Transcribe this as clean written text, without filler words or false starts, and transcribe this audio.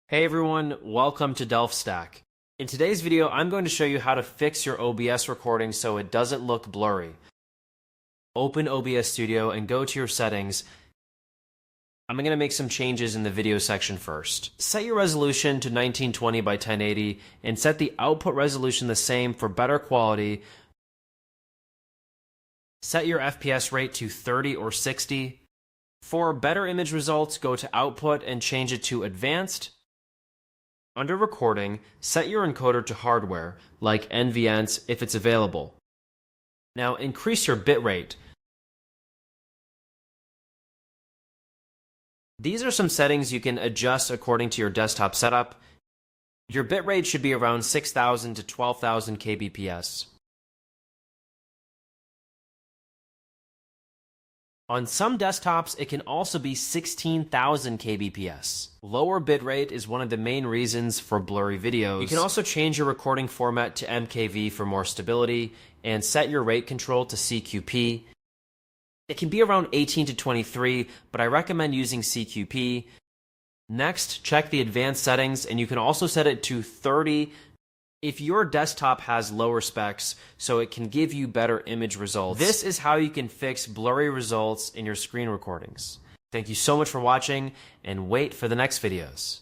Hey everyone, welcome to DelphStack. In today's video, I'm going to show you how to fix your OBS recording so it doesn't look blurry. Open OBS Studio and go to your settings. I'm going to make some changes in the video section first. Set your resolution to 1920 by 1080 and set the output resolution the same for better quality. Set your FPS rate to 30 or 60. For better image results, go to Output and change it to Advanced. Under Recording, set your encoder to hardware, like NVENC if it's available. Now increase your bitrate. These are some settings you can adjust according to your desktop setup. Your bitrate should be around 6,000 to 12,000 kbps. On some desktops, it can also be 16,000 kbps. Lower bitrate is one of the main reasons for blurry videos. You can also change your recording format to MKV for more stability, and set your rate control to CQP. It can be around 18 to 23, but I recommend using CQP. Next, check the advanced settings, and you can also set it to 30 if your desktop has lower specs, so it can give you better image results. This is how you can fix blurry results in your screen recordings. Thank you so much for watching, and wait for the next videos.